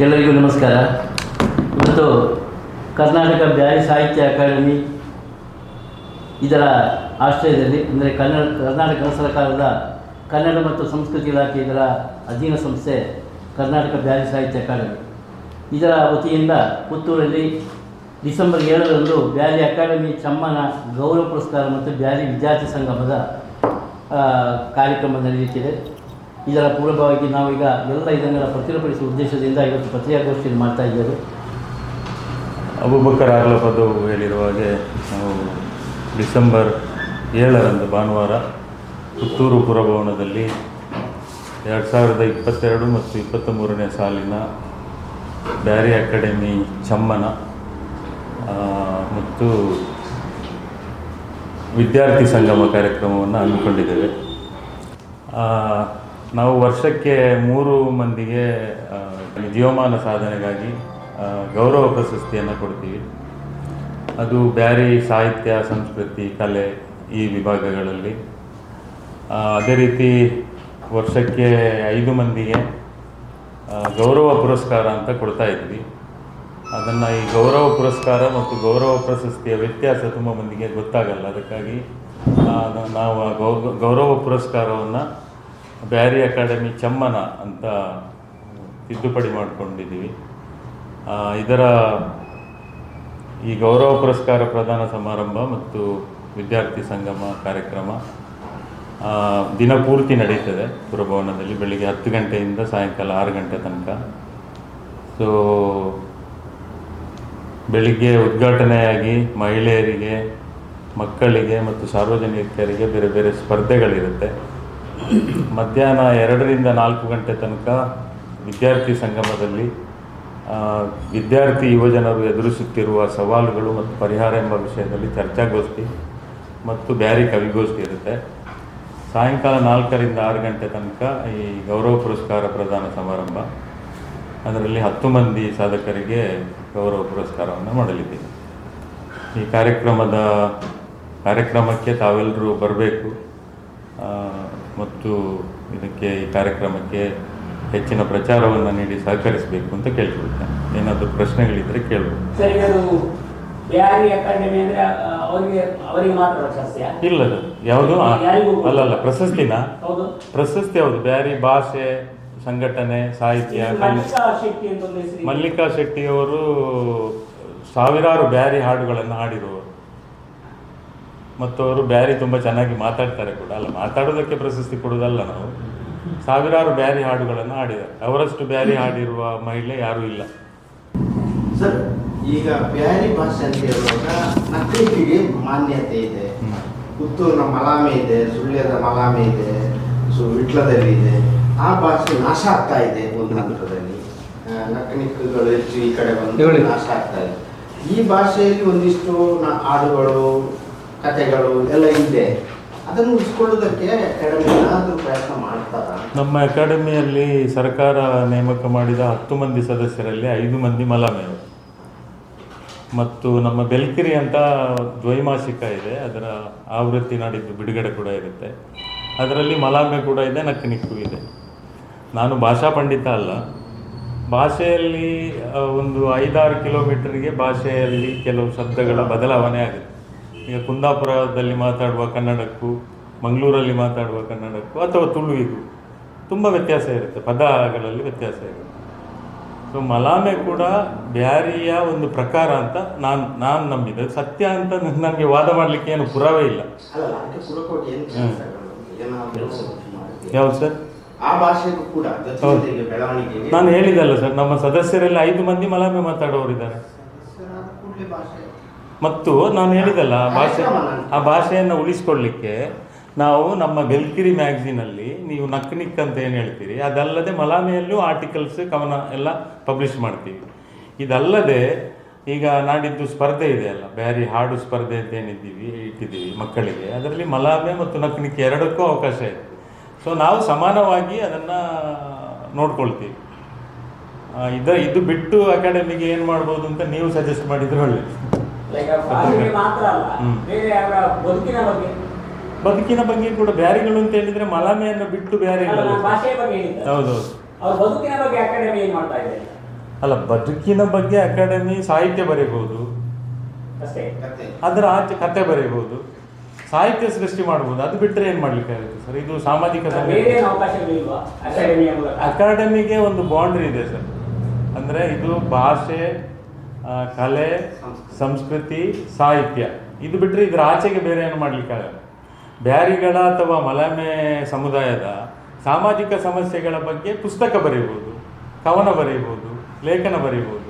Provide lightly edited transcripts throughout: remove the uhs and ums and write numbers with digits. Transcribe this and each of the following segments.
ಎಲ್ಲರಿಗೂ ನಮಸ್ಕಾರ. ಇವತ್ತು ಕರ್ನಾಟಕ ಬ್ಯಾರಿ ಸಾಹಿತ್ಯ ಅಕಾಡೆಮಿ ಇದರ ಆಶ್ರಯದಲ್ಲಿ, ಅಂದರೆ ಕರ್ನಾಟಕ ಸರ್ಕಾರದ ಕನ್ನಡ ಮತ್ತು ಸಂಸ್ಕೃತಿ ಇಲಾಖೆ ಇದರ ಅಧೀನ ಸಂಸ್ಥೆ ಕರ್ನಾಟಕ ಬ್ಯಾರಿ ಸಾಹಿತ್ಯ ಅಕಾಡೆಮಿ ಇದರ ವತಿಯಿಂದ ಪುತ್ತೂರಲ್ಲಿ ಡಿಸೆಂಬರ್ 7ರಂದು ಬ್ಯಾರಿ ಅಕಾಡೆಮಿ ಚಮ್ಮನ ಗೌರವ ಪುರಸ್ಕಾರ ಮತ್ತು ಬ್ಯಾರಿ ವಿದ್ಯಾರ್ಥಿ ಸಂಗಮದ ಕಾರ್ಯಕ್ರಮ ನಡೆಯುತ್ತಿದೆ. ಇದರ ಪೂರ್ವಭಾವವಾಗಿ ನಾವೀಗ ಎಲ್ಲ ಇದನ್ನೆಲ್ಲ ಪ್ರತಿನಿಧಿಸುವ ಉದ್ದೇಶದಿಂದ ಇವತ್ತು ಪತ್ರಿಕಾಗೋಷ್ಠಿಯನ್ನು ಮಾಡ್ತಾ ಇದ್ದೇವೆ. ಅಬೂಬಕರ್ ಆರ್ಲಪದು ಹೇಳಿರುವ ಹಾಗೆ ನಾವು ಡಿಸೆಂಬರ್ 7ರಂದು ಭಾನುವಾರ ಪುತ್ತೂರು ಪುರಭವನದಲ್ಲಿ 2022 ಮತ್ತು 23ನೇ ಸಾಲಿನ ಬ್ಯಾರಿ ಅಕಾಡೆಮಿ ಚಮ್ಮನ ಮತ್ತು ವಿದ್ಯಾರ್ಥಿ ಸಂಗಮ ಕಾರ್ಯಕ್ರಮವನ್ನು ಹಮ್ಮಿಕೊಂಡಿದ್ದೇವೆ. ನಾವು ವರ್ಷಕ್ಕೆ 3 ಮಂದಿಗೆ ಜೀವಮಾನ ಸಾಧನೆಗಾಗಿ ಗೌರವ ಪ್ರಶಸ್ತಿಯನ್ನು ಕೊಡ್ತೀವಿ. ಅದು ಬ್ಯಾರಿ ಸಾಹಿತ್ಯ, ಸಂಸ್ಕೃತಿ, ಕಲೆ ಈ ವಿಭಾಗಗಳಲ್ಲಿ. ಅದೇ ರೀತಿ ವರ್ಷಕ್ಕೆ 5 ಮಂದಿಗೆ ಗೌರವ ಪುರಸ್ಕಾರ ಅಂತ ಕೊಡ್ತಾ ಇದ್ವಿ. ಅದನ್ನು ಈ ಗೌರವ ಪುರಸ್ಕಾರ ಮತ್ತು ಗೌರವ ಪ್ರಶಸ್ತಿಯ ವ್ಯತ್ಯಾಸ ತುಂಬ ಮಂದಿಗೆ ಗೊತ್ತಾಗಲ್ಲ. ಅದಕ್ಕಾಗಿ ನಾವು ಗೌರವ ಪುರಸ್ಕಾರವನ್ನು ಬ್ಯಾರಿ ಅಕಾಡೆಮಿ ಚಮ್ಮನ ಅಂತ ತಿದ್ದುಪಡಿ ಮಾಡಿಕೊಂಡಿದ್ದೀವಿ. ಇದರ ಈ ಗೌರವ ಪುರಸ್ಕಾರ ಪ್ರದಾನ ಸಮಾರಂಭ ಮತ್ತು ವಿದ್ಯಾರ್ಥಿ ಸಂಗಮ ಕಾರ್ಯಕ್ರಮ ದಿನಪೂರ್ತಿ ನಡೀತದೆ ಪುರಭವನದಲ್ಲಿ, ಬೆಳಿಗ್ಗೆ 10 ಗಂಟೆಯಿಂದ ಸಾಯಂಕಾಲ 6 ಗಂಟೆ ತನಕ. ಸೊ ಬೆಳಿಗ್ಗೆ ಉದ್ಘಾಟನೆಯಾಗಿ ಮಹಿಳೆಯರಿಗೆ, ಮಕ್ಕಳಿಗೆ ಮತ್ತು ಸಾರ್ವಜನಿಕರಿಗೆ ಬೇರೆ ಬೇರೆ ಸ್ಪರ್ಧೆಗಳಿರುತ್ತೆ. ಮಧ್ಯಾಹ್ನ 2ರಿಂದ 4 ಗಂಟೆ ತನಕ ವಿದ್ಯಾರ್ಥಿ ಸಂಗಮದಲ್ಲಿ ವಿದ್ಯಾರ್ಥಿ ಯುವಜನರು ಎದುರಿಸುತ್ತಿರುವ ಸವಾಲುಗಳು ಮತ್ತು ಪರಿಹಾರ ಎಂಬ ವಿಷಯದಲ್ಲಿ ಚರ್ಚಾಗೋಷ್ಠಿ ಮತ್ತು ಬ್ಯಾರಿ ಕವಿಗೋಷ್ಠಿ ಇರುತ್ತೆ. ಸಾಯಂಕಾಲ 4ರಿಂದ 6 ಗಂಟೆ ತನಕ ಈ ಗೌರವ ಪುರಸ್ಕಾರ ಪ್ರದಾನ ಸಮಾರಂಭ. ಅದರಲ್ಲಿ 10 ಮಂದಿ ಸಾಧಕರಿಗೆ ಗೌರವ ಪುರಸ್ಕಾರವನ್ನು ಮಾಡಲಿದ್ದೀವಿ. ಈ ಕಾರ್ಯಕ್ರಮಕ್ಕೆ ತಾವೆಲ್ಲರೂ ಬರಬೇಕು ಮತ್ತು ಈ ಕಾರ್ಯಕ್ರಮಕ್ಕೆ ಹೆಚ್ಚಿನ ಪ್ರಚಾರವನ್ನು ನೀಡಿ ಸಹಕರಿಸಬೇಕು ಅಂತ ಕೇಳ್ಕೊಳ್ತೇನೆ. ಏನಾದರೂ ಪ್ರಶ್ನೆಗಳಿದ್ದರೆ ಕೇಳ್ಬೋದು. ಇಲ್ಲ, ಯಾವುದು ಅಲ್ಲಲ್ಲ, ಪ್ರಶಸ್ತಿ ಯಾವುದು? ಬ್ಯಾರಿ ಭಾಷೆ, ಸಂಘಟನೆ, ಸಾಹಿತ್ಯ. ಮಲ್ಲಿಕಾ ಶೆಟ್ಟಿಯವರು ಸಾವಿರಾರು ಬ್ಯಾರಿ ಹಾಡುಗಳನ್ನು ಹಾಡಿರುವರು ಮತ್ತು ಅವರು ಬ್ಯಾರಿ ತುಂಬ ಚೆನ್ನಾಗಿ ಮಾತಾಡ್ತಾರೆ ಕೂಡ. ಅಲ್ಲ, ಮಾತಾಡೋದಕ್ಕೆ ಪ್ರಶಸ್ತಿ ಕೊಡೋದಲ್ಲ, ನಾವು ಸಾವಿರಾರು ಬ್ಯಾರಿ ಹಾಡುಗಳನ್ನು ಹಾಡಿದ್ದಾರೆ. ಅವರಷ್ಟು ಬ್ಯಾರಿ ಹಾಡಿರುವ ಮಹಿಳೆ ಯಾರೂ ಇಲ್ಲ. ಸರ್, ಈಗ ಬ್ಯಾರಿ ಭಾಷೆ ಅಂತ ಹೇಳುವಾಗ ನಕಲಿಗೆ ಮಾನ್ಯತೆ ಇದೆ. ಪುತ್ತೂರಿನ ಮಲಾಮೆ ಇದೆ, ಸುಳ್ಯದ ಮಲಾಮೆ ಇದೆ, ವಿಟ್ಲದಲ್ಲಿ ಇದೆ. ಆ ಭಾಷೆ ನಾಶ ಆಗ್ತಾ ಇದೆ ಒಂದು ಹಂತದಲ್ಲಿ. ನಕನಿಕಗಳು ಹೆಚ್ಚು ಈ ಕಡೆ ಬಂದು ನಾಶ ಆಗ್ತಾ ಇದೆ. ಈ ಭಾಷೆಯಲ್ಲಿ ಒಂದಿಷ್ಟು ಹಾಡುಗಳು, ಕಥೆಗಳು ಎಲ್ಲ ಇದೆ. ಅದನ್ನು ಉಳಿಸ್ಕೊಳ್ಳೋದಕ್ಕೆ ಅಕಾಡೆಮಿ ಏನಾದರೂ ಪ್ರಯತ್ನ ಮಾಡ್ತಾರ? ನಮ್ಮ ಅಕಾಡೆಮಿಯಲ್ಲಿ ಸರ್ಕಾರ ನೇಮಕ ಮಾಡಿದ 10 ಮಂದಿ ಸದಸ್ಯರಲ್ಲಿ 5 ಮಂದಿ ಮಲಾಮೆಯವರು. ಮತ್ತು ನಮ್ಮ ಬೆಲ್ಕಿರಿ ಅಂತ ದ್ವೈಮಾಸಿಕ ಇದೆ, ಅದರ ಆವೃತ್ತಿ ನಾಡಿದ್ದು ಬಿಡುಗಡೆ ಕೂಡ ಇರುತ್ತೆ. ಅದರಲ್ಲಿ ಮಲಾಮೆ ಕೂಡ ಇದೆ, ನಕ್ಕನಿಕ್ಕು ಇದೆ. ನಾನು ಭಾಷಾ ಪಂಡಿತ ಅಲ್ಲ. ಭಾಷೆಯಲ್ಲಿ ಒಂದು 5-6 ಕಿಲೋಮೀಟರ್ಗೆ ಭಾಷೆಯಲ್ಲಿ ಕೆಲವು ಶಬ್ದಗಳ ಬದಲಾವಣೆ ಆಗುತ್ತೆ. ಈಗ ಕುಂದಾಪುರದಲ್ಲಿ ಮಾತಾಡುವ ಕನ್ನಡಕ್ಕೂ ಮಂಗಳೂರಲ್ಲಿ ಮಾತಾಡುವ ಕನ್ನಡಕ್ಕೂ ಅಥವಾ ತುಳುವಿಗೂ ತುಂಬ ವ್ಯತ್ಯಾಸ ಇರುತ್ತೆ, ಪದಗಳಲ್ಲಿ ವ್ಯತ್ಯಾಸ ಇರುತ್ತೆ. ಸೊ ಮಲಾಮೆ ಕೂಡ ಬ್ಯಾರಿಯ ಒಂದು ಪ್ರಕಾರ ಅಂತ ನಾನು ನಂಬಿದೆ. ಸತ್ಯ ಅಂತ ನನಗೆ ವಾದ ಮಾಡಲಿಕ್ಕೆ ಏನು ಪುರಾವೆ ಇಲ್ಲ. ಯಾವುದು ಸರ್? ನಾನು ಹೇಳಿದಲ್ಲ ಸರ್, ನಮ್ಮ ಸದಸ್ಯರಲ್ಲಿ 5 ಮಂದಿ ಮಲಾಮೆ ಮಾತಾಡೋರಿದ್ದಾರೆ. ಮತ್ತು ನಾನು ಹೇಳಿದಲ್ಲ, ಆ ಭಾಷೆಯನ್ನು ಉಳಿಸ್ಕೊಳ್ಳಿಕ್ಕೆ ನಾವು ನಮ್ಮ ಬೆಲ್ಕಿರಿ ಮ್ಯಾಗ್ಝಿನಲ್ಲಿ ನೀವು ನಕ್ನಿಕ್ ಅಂತ ಏನು ಹೇಳ್ತೀರಿ, ಅದಲ್ಲದೆ ಮಲಾಮೆಯಲ್ಲೂ ಆರ್ಟಿಕಲ್ಸ್, ಕವನ ಎಲ್ಲ ಪಬ್ಲಿಷ್ ಮಾಡ್ತೀವಿ. ಇದಲ್ಲದೆ ಈಗ ನಾಡಿದ್ದು ಸ್ಪರ್ಧೆ ಇದೆಯಲ್ಲ, ಬ್ಯಾರಿ ಹಾಡು ಸ್ಪರ್ಧೆ ಅಂತ ಇಟ್ಟಿದ್ದೀವಿ ಮಕ್ಕಳಿಗೆ. ಅದರಲ್ಲಿ ಮಲಾಮೆ ಮತ್ತು ನಕ್ನಿಕ್ ಎರಡಕ್ಕೂ ಅವಕಾಶ ಇದೆ. ಸೊ ನಾವು ಸಮಾನವಾಗಿ ಅದನ್ನು ನೋಡ್ಕೊಳ್ತೀವಿ. ಇದು ಬಿಟ್ಟು ಅಕಾಡೆಮಿಗೆ ಏನು ಮಾಡ್ಬೋದು ಅಂತ ನೀವು ಸಜೆಸ್ಟ್ ಮಾಡಿದರೆ ಒಳ್ಳೆಯದು. ಬದುಕಿನ ಬಗ್ಗೆ ಕೂಡ ಬ್ಯಾರಿಗಳು ಅಂತ ಹೇಳಿದ್ರೆ ಮಲಾಮೆಯನ್ನು ಬಿಟ್ಟು ಬೇರೆ ಇಲ್ಲ. ಹೌದೌದು. ಅಲ್ಲ, ಬದುಕಿನ ಬಗ್ಗೆ ಅಕಾಡೆಮಿ ಸಾಹಿತ್ಯ ಬರೀಬಹುದು, ಅಷ್ಟೇ. ಕತೆ ಅದರ ಆಚೆ ಕತೆ ಬರೀಬಹುದು, ಸಾಹಿತ್ಯ ಸೃಷ್ಟಿ ಮಾಡ್ಬೋದು. ಅದು ಬಿಟ್ಟರೆ ಏನು ಮಾಡ್ಲಿಕ್ಕೆ ಆಗುತ್ತೆ ಸರ್? ಇದು ಸಾಮಾಜಿಕ ಬೇರೆ ಏನು ಅವಕಾಶಗಳಿಲ್ವಾ ಅಕಾಡೆಮಿಯ ಮೂಲಕ? ಅಕಾಡೆಮಿಗೆ ಒಂದು ಬೌಂಡ್ರಿ ಇದೆ ಸರ್. ಅಂದರೆ ಇದು ಭಾಷೆ, ಕಲೆ, ಸಂಸ್ಕೃತಿ, ಸಾಹಿತ್ಯ, ಇದು ಬಿಟ್ಟರೆ ಇದರ ಆಚೆಗೆ ಬೇರೆ ಏನು ಮಾಡಲಿಕ್ಕಾಗಲ್ಲ. ಬ್ಯಾರಿಗಳ ಅಥವಾ ಮಲಾಮೆ ಸಮುದಾಯದ ಸಾಮಾಜಿಕ ಸಮಸ್ಯೆಗಳ ಬಗ್ಗೆ ಪುಸ್ತಕ ಬರೀಬೋದು, ಕವನ ಬರೀಬೋದು, ಲೇಖನ ಬರೀಬೋದು,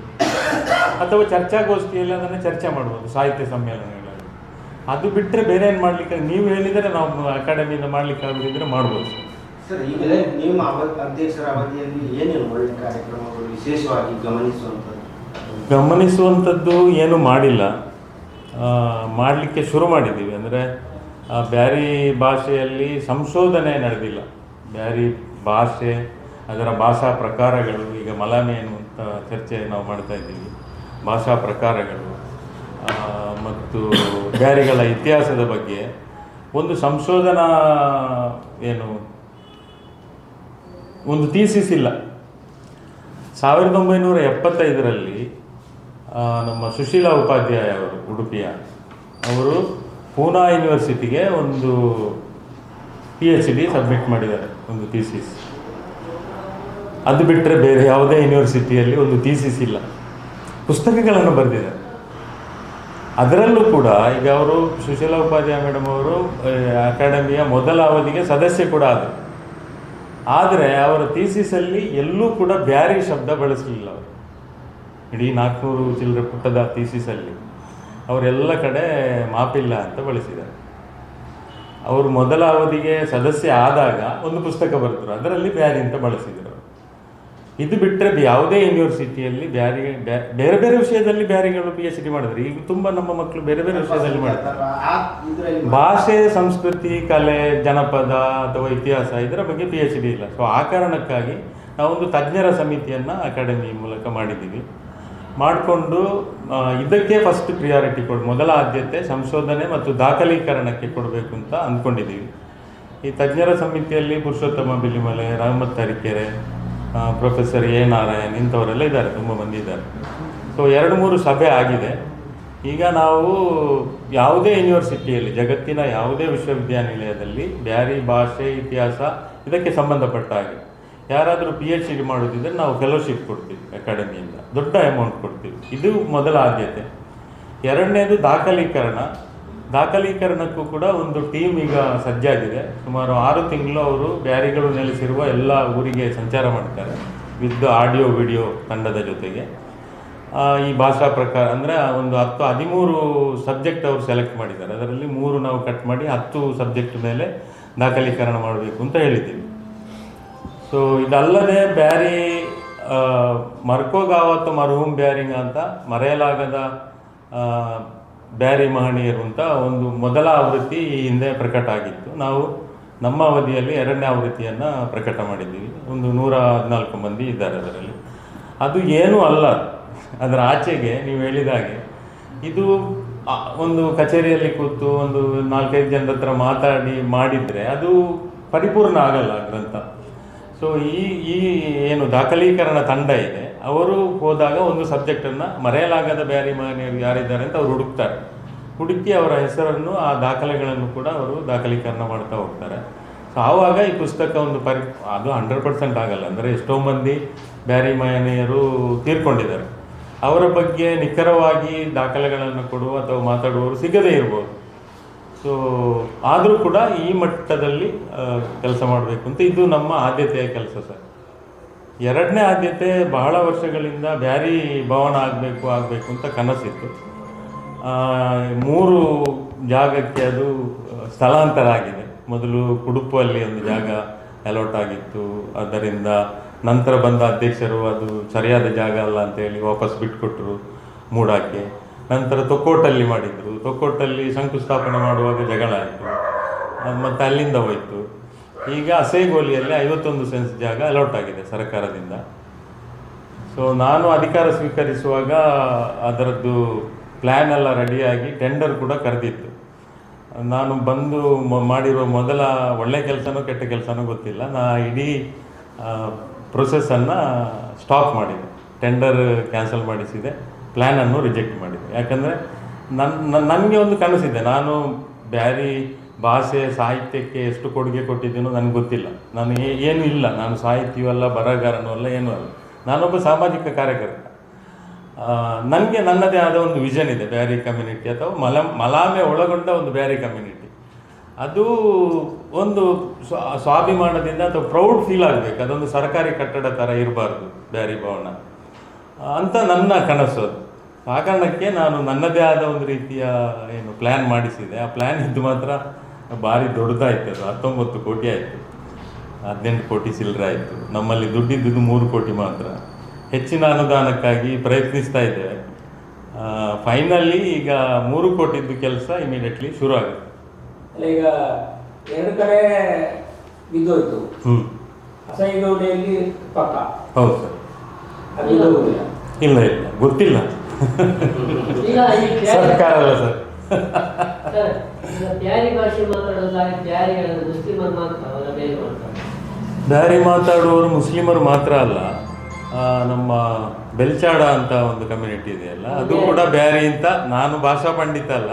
ಅಥವಾ ಚರ್ಚಾಗೋಷ್ಠಿಯಲ್ಲಿ ಅದನ್ನು ಚರ್ಚೆ ಮಾಡ್ಬೋದು ಸಾಹಿತ್ಯ ಸಮ್ಮೇಳನಗಳಲ್ಲಿ. ಅದು ಬಿಟ್ಟರೆ ಬೇರೆ ಏನು ಮಾಡಲಿಕ್ಕೆ, ನೀವು ಹೇಳಿದರೆ ನಾವು ಅಕಾಡೆಮಿಯಿಂದ ಮಾಡಲಿಕ್ಕೆ ಆಗೋದಿದ್ರೆ ಮಾಡ್ಬೋದು ಸರ್. ಸರ್, ಈಗ ನಿಮ್ಮ ಅಧ್ಯಕ್ಷರ ಅವಧಿಯಲ್ಲಿ ಏನೇನು ಒಳ್ಳೆ ಕಾರ್ಯಕ್ರಮಗಳು ವಿಶೇಷವಾಗಿ ಗಮನಿಸುವಂಥದ್ದು ಏನೂ ಮಾಡಿಲ್ಲ. ಮಾಡಲಿಕ್ಕೆ ಶುರು ಮಾಡಿದ್ದೀವಿ. ಅಂದರೆ ಬ್ಯಾರಿ ಭಾಷೆಯಲ್ಲಿ ಸಂಶೋಧನೆ ನಡೆದಿಲ್ಲ. ಬ್ಯಾರಿ ಭಾಷೆ, ಅದರ ಭಾಷಾ ಪ್ರಕಾರಗಳು, ಈಗ ಮಲಾಮೆ ಎನ್ನುವಂಥ ಚರ್ಚೆ ನಾವು ಮಾಡ್ತಾ ಇದ್ದೀವಿ. ಭಾಷಾ ಪ್ರಕಾರಗಳು ಮತ್ತು ಬ್ಯಾರಿಗಳ ಇತಿಹಾಸದ ಬಗ್ಗೆ ಒಂದು ಸಂಶೋಧನಾ ಒಂದು ಥೀಸಿಸ್ ಇಲ್ಲ. 1975ರಲ್ಲಿ ನಮ್ಮ ಸುಶೀಲಾ ಉಪಾಧ್ಯಾಯ ಅವರು, ಉಡುಪಿಯ ಅವರು ಪೂನಾ ಯೂನಿವರ್ಸಿಟಿಗೆ ಒಂದು PhD ಸಬ್ಮಿಟ್ ಮಾಡಿದ್ದಾರೆ, ಒಂದು ಥೀಸಿಸ್. ಅದು ಬಿಟ್ಟರೆ ಬೇರೆ ಯಾವುದೇ ಯೂನಿವರ್ಸಿಟಿಯಲ್ಲಿ ಒಂದು ಥೀಸಿಸ್ ಇಲ್ಲ. ಪುಸ್ತಕಗಳನ್ನು ಬರೆದಿದ್ದಾರೆ. ಅದರಲ್ಲೂ ಕೂಡ ಈಗ ಅವರು ಸುಶೀಲಾ ಉಪಾಧ್ಯಾಯ ಮೇಡಮ್ ಅವರು ಅಕಾಡೆಮಿಯ ಮೊದಲ ಅವಧಿಗೆ ಸದಸ್ಯ ಕೂಡ ಆದರು. ಆದರೆ ಅವರ ಥೀಸಿಸಲ್ಲಿ ಎಲ್ಲೂ ಕೂಡ ಬ್ಯಾರಿ ಶಬ್ದ ಬಳಸಲಿಲ್ಲ. ಅವರು ಇಡೀ 400 ಚಿಲ್ಲರೆ ಪುಟದ ಥೀಸಿಸಲ್ಲಿ ಅವರೆಲ್ಲ ಕಡೆ ಮಾಪಿಲ್ಲ ಅಂತ ಬಳಸಿದ್ದಾರೆ. ಅವರು ಮೊದಲ ಅವಧಿಗೆ ಸದಸ್ಯ ಆದಾಗ ಒಂದು ಪುಸ್ತಕ ಬರೆದರು, ಅದರಲ್ಲಿ ಬ್ಯಾರಿ ಅಂತ ಬಳಸಿದರು. ಇದು ಬಿಟ್ಟರೆ ಯಾವುದೇ ಯೂನಿವರ್ಸಿಟಿಯಲ್ಲಿ ಬ್ಯಾರಿ ಬೇರೆ ಬೇರೆ ವಿಷಯದಲ್ಲಿ ಬ್ಯಾರಿಗಳು PhD ಮಾಡಿದ್ರು. ಈಗ ತುಂಬ ನಮ್ಮ ಮಕ್ಕಳು ಬೇರೆ ಬೇರೆ ವಿಷಯದಲ್ಲಿ ಮಾಡ್ತಾರೆ. ಭಾಷೆ, ಸಂಸ್ಕೃತಿ, ಕಲೆ, ಜನಪದ ಅಥವಾ ಇತಿಹಾಸ, ಇದರ ಬಗ್ಗೆ PhD ಇಲ್ಲ. ಸೊ ಆ ಕಾರಣಕ್ಕಾಗಿ ನಾವೊಂದು ತಜ್ಞರ ಸಮಿತಿಯನ್ನು ಅಕಾಡೆಮಿ ಮೂಲಕ ಮಾಡಿದ್ದೀವಿ. ಮಾಡಿಕೊಂಡು ಇದಕ್ಕೆ ಫಸ್ಟ್ ಪ್ರಿಯಾರಿಟಿ ಮೊದಲ ಆದ್ಯತೆ ಸಂಶೋಧನೆ ಮತ್ತು ದಾಖಲೀಕರಣಕ್ಕೆ ಕೊಡಬೇಕು ಅಂತ ಅಂದ್ಕೊಂಡಿದ್ದೀವಿ. ಈ ತಜ್ಞರ ಸಮಿತಿಯಲ್ಲಿ ಪುರುಷೋತ್ತಮ ಬಿಲಿಮಲೆ, ರಹಮತ್ ತರೀಕೆರೆ, ಪ್ರೊಫೆಸರ್ A. ನಾರಾಯಣ್ ಇಂಥವರೆಲ್ಲ ಇದ್ದಾರೆ, ತುಂಬ ಮಂದಿ ಇದ್ದಾರೆ. ಸೊ 2-3 ಸಭೆ ಆಗಿದೆ. ಈಗ ನಾವು ಯಾವುದೇ ಯೂನಿವರ್ಸಿಟಿಯಲ್ಲಿ, ಜಗತ್ತಿನ ಯಾವುದೇ ವಿಶ್ವವಿದ್ಯಾನಿಲಯದಲ್ಲಿ ಬ್ಯಾರಿ ಭಾಷೆ, ಇತಿಹಾಸ ಇದಕ್ಕೆ ಸಂಬಂಧಪಟ್ಟ ಹಾಗೆ ಯಾರಾದರೂ PhD ಮಾಡೋದಿದ್ದರೆ ನಾವು ಫೆಲೋಶಿಪ್ ಕೊಡ್ತೀವಿ ಅಕಾಡೆಮಿಯಿಂದ, ದೊಡ್ಡ ಅಮೌಂಟ್ ಕೊಡ್ತೀವಿ. ಇದು ಮೊದಲ ಆದ್ಯತೆ. ಎರಡನೇದು ದಾಖಲೀಕರಣಕ್ಕೂ ಕೂಡ ಒಂದು ಟೀಮ್ ಈಗ ಸಜ್ಜಾಗಿದೆ. ಸುಮಾರು 6 ತಿಂಗಳು ಅವರು ಬ್ಯಾರಿಗಳು ನೆಲೆಸಿರುವ ಎಲ್ಲ ಊರಿಗೆ ಸಂಚಾರ ಮಾಡ್ತಾರೆ, ವಿತ್ ಆಡಿಯೋ ವಿಡಿಯೋ ತಂಡದ ಜೊತೆಗೆ. ಈ ಭಾಷಾ ಪ್ರಕಾರ ಅಂದರೆ ಒಂದು 10-13 ಸಬ್ಜೆಕ್ಟ್ ಅವರು ಸೆಲೆಕ್ಟ್ ಮಾಡಿದ್ದಾರೆ. ಅದರಲ್ಲಿ 3 ನಾವು ಕಟ್ ಮಾಡಿ 10 ಸಬ್ಜೆಕ್ಟ್ ಮೇಲೆ ದಾಖಲೀಕರಣ ಮಾಡಬೇಕು ಅಂತ ಹೇಳಿದ್ದೀವಿ. ಸೊ ಇದಲ್ಲದೆ ಬ್ಯಾರಿ ಮರ್ಕೋಗಾವತ್ ಮರ್ಹೂಮ್ ಬ್ಯಾರಿಂಗ್ ಅಂತ ಮರೆಯಲಾಗದ ಬ್ಯಾರಿ ಮಹನೀಯರು ಅಂತ ಒಂದು ಮೊದಲ ಆವೃತ್ತಿ ಈ ಹಿಂದೆ ಪ್ರಕಟ ಆಗಿತ್ತು. ನಾವು ನಮ್ಮ ಅವಧಿಯಲ್ಲಿ 2ನೇ ಆವೃತ್ತಿಯನ್ನು ಪ್ರಕಟ ಮಾಡಿದ್ದೀವಿ. ಒಂದು 114 ಮಂದಿ ಇದ್ದಾರೆ ಅದರಲ್ಲಿ. ಅದು ಏನೂ ಅಲ್ಲ, ಅದರ ಆಚೆಗೆ ನೀವು ಹೇಳಿದಾಗೆ ಇದು ಒಂದು ಕಚೇರಿಯಲ್ಲಿ ಕೂತು ಒಂದು 4-5 ಜನರ ಹತ್ರ ಮಾತಾಡಿ ಮಾಡಿದರೆ ಅದು ಪರಿಪೂರ್ಣ ಆಗಲ್ಲ ಗ್ರಂಥ. ಸೊ ಈ ಏನು ದಾಖಲೀಕರಣ ತಂಡ ಇದೆ, ಅವರು ಹೋದಾಗ ಒಂದು ಸಬ್ಜೆಕ್ಟನ್ನು ಮರೆಯಲಾಗದ ಬ್ಯಾರಿ ಮಹನೀಯರು ಯಾರಿದ್ದಾರೆ ಅಂತ ಅವರು ಹುಡುಕಿ ಅವರ ಹೆಸರನ್ನು, ಆ ದಾಖಲೆಗಳನ್ನು ಕೂಡ ಅವರು ದಾಖಲೀಕರಣ ಮಾಡ್ತಾ ಹೋಗ್ತಾರೆ. ಸೊ ಆವಾಗ ಈ ಪುಸ್ತಕ ಒಂದು ಅದು 100% ಆಗಲ್ಲ. ಅಂದರೆ ಎಷ್ಟೋ ಮಂದಿ ಬ್ಯಾರಿ ಮಹನೀಯರು ತೀರ್ಕೊಂಡಿದ್ದಾರೆ. ಅವರ ಬಗ್ಗೆ ನಿಖರವಾಗಿ ದಾಖಲೆಗಳನ್ನು ಕೊಡುವ ಅಥವಾ ಮಾತಾಡುವವರು ಸಿಗದೇ ಇರ್ಬೋದು. ಸೊ ಆದರೂ ಕೂಡ ಈ ಮಟ್ಟದಲ್ಲಿ ಕೆಲಸ ಮಾಡಬೇಕು ಅಂತ ಇದು ನಮ್ಮ ಆದ್ಯತೆಯ ಕೆಲಸ ಸರ್. 2ನೇ ಆದ್ಯತೆ ಬಹಳ ವರ್ಷಗಳಿಂದ ಬ್ಯಾರಿ ಭವನ ಆಗಬೇಕು ಅಂತ ಕನಸಿತ್ತು. 3 ಜಾಗಕ್ಕೆ ಅದು ಸ್ಥಳಾಂತರ ಆಗಿದೆ. ಮೊದಲು ಕುಡುಪಲ್ಲಿ ಒಂದು ಜಾಗ ಅಲಾಟ್ ಆಗಿತ್ತು. ಅದರಿಂದ ನಂತರ ಬಂದ ಅಧ್ಯಕ್ಷರು ಅದು ಸರಿಯಾದ ಜಾಗ ಅಲ್ಲ ಅಂತೇಳಿ ವಾಪಸ್ ಬಿಟ್ಟುಕೊಟ್ರು ಮೂಡಾಕ್ಕೆ. ನಂತರ ತೊಕ್ಕೋಟಲ್ಲಿ ಮಾಡಿದರು. ತೊಕ್ಕೋಟಲ್ಲಿ ಶಂಕುಸ್ಥಾಪನೆ ಮಾಡುವಾಗ ಜಗಳ ಆಯಿತು, ಮತ್ತು ಅಲ್ಲಿಂದ ಹೋಯಿತು. ಈಗ ಅಸೇಗೋಲಿಯಲ್ಲಿ 51 ಸೆನ್ಸ್ ಜಾಗ ಅಲಾಟ್ ಆಗಿದೆ ಸರ್ಕಾರದಿಂದ. ಸೊ ನಾನು ಅಧಿಕಾರ ಸ್ವೀಕರಿಸುವಾಗ ಅದರದ್ದು ಪ್ಲ್ಯಾನ್ ಎಲ್ಲ ರೆಡಿಯಾಗಿ ಟೆಂಡರ್ ಕೂಡ ಕರೆದಿತ್ತು. ನಾನು ಬಂದು ಮಾಡಿರೋ ಮೊದಲ ಒಳ್ಳೆ ಕೆಲಸನೋ ಕೆಟ್ಟ ಕೆಲಸನೋ ಗೊತ್ತಿಲ್ಲ, ನಾ ಇಡೀ ಪ್ರೊಸೆಸ್ಸನ್ನು ಸ್ಟಾಪ್ ಮಾಡಿದೆ. ಟೆಂಡರ್ ಕ್ಯಾನ್ಸಲ್ ಮಾಡಿಸಿದೆ, ಪ್ಲ್ಯಾನನ್ನು ರಿಜೆಕ್ಟ್ ಮಾಡಿದೆ. ಯಾಕಂದರೆ ನನಗೆ ಒಂದು ಕನಸಿದೆ, ನಾನು ಬ್ಯಾರಿ ಭಾಷೆ ಸಾಹಿತ್ಯಕ್ಕೆ ಎಷ್ಟು ಕೊಡುಗೆ ಕೊಟ್ಟಿದ್ದೀನೋ ನನಗೆ ಗೊತ್ತಿಲ್ಲ. ನಾನು ಏನೂ ಇಲ್ಲ, ನಾನು ಸಾಹಿತ್ಯವೂ ಅಲ್ಲ, ಬರಹಗಾರನೂ ಅಲ್ಲ, ಏನೂ ಅಲ್ಲ. ನಾನೊಬ್ಬ ಸಾಮಾಜಿಕ ಕಾರ್ಯಕರ್ತ. ನನಗೆ ನನ್ನದೇ ಆದ ಒಂದು ವಿಷನ್ ಇದೆ, ಬ್ಯಾರಿ ಕಮ್ಯುನಿಟಿ ಅಥವಾ ಮಲಾಮೆ ಒಳಗೊಂಡ ಒಂದು ಬ್ಯಾರಿ ಕಮ್ಯುನಿಟಿ. ಅದು ಒಂದು ಸ್ವಾಭಿಮಾನದಿಂದ ಅಥವಾ ಪ್ರೌಡ್ ಫೀಲ್ ಆಗಬೇಕು. ಅದೊಂದು ಸರ್ಕಾರಿ ಕಟ್ಟಡ ಥರ ಇರಬಾರ್ದು ಬ್ಯಾರಿ ಭವನ ಅಂತ ನನ್ನ ಕನಸು. ಅದು ಆ ಕಾರಣಕ್ಕೆ ನಾನು ನನ್ನದೇ ಆದ ಒಂದು ರೀತಿಯ ಏನು ಪ್ಲ್ಯಾನ್ ಮಾಡಿಸಿದೆ. ಆ ಪ್ಲ್ಯಾನ್ ಇದ್ದು ಮಾತ್ರ ಭಾರಿ ದೊಡ್ಡದಾಯಿತು. ಅದು 19 ಕೋಟಿ ಆಯಿತು, 18 ಕೋಟಿ ಚಿಲ್ಲರೆ ಆಯಿತು. ನಮ್ಮಲ್ಲಿ ದುಡ್ಡಿದ್ದು 3 ಕೋಟಿ ಮಾತ್ರ. ಹೆಚ್ಚಿನ ಅನುದಾನಕ್ಕಾಗಿ ಪ್ರಯತ್ನಿಸ್ತಾ ಇದ್ದೇವೆ. ಫೈನಲಿ ಈಗ 3 ಕೋಟಿದ್ದು ಕೆಲಸ ಇಮಿಡಿಯೇಟ್ಲಿ ಶುರು ಆಗುತ್ತೆ. ಅಲ್ಲ, ಈಗ 2 ಕಡೆ ಬಿದ್ದೋಯ್ತು. ಅಸಹ್ಯಗೌಡೆಯಲ್ಲಿ ಪಕ್ಕ. ಹೌದು ಸರ್. ಅದು ಬಿದ್ದೋಗುದಿಲ್ಲ. ಇಲ್ಲ ಗೊತ್ತಿಲ್ಲ, ಈಗ ಈ ಸರ್ಕಾರ ಅಲ್ಲ ಸರ್. ಸರ್, ಈಗ ಬ್ಯಾರಿ ಭಾಷೆ ಮಾತಾಡೋದಾಗಿ ಬ್ಯಾರಿಗಳನ್ನು ಮುಸ್ಲಿಮರು ಮಾತ್ರ ಅವರ ಬೇರೆ ಮಾಡ್ತಾರೆ. ಬ್ಯಾರಿ ಮಾತಾಡುವವರು ಮುಸ್ಲಿಮರು ಮಾತ್ರ ಅಲ್ಲ, ನಮ್ಮ ಬೆಲ್ಚಾಡ ಅಂತ ಒಂದು ಕಮ್ಯುನಿಟಿ ಇದೆಯಲ್ಲ, ಅದು ಕೂಡ ಬ್ಯಾರಿ ಅಂತ. ನಾನು ಭಾಷಾ ಪಂಡಿತ ಅಲ್ಲ,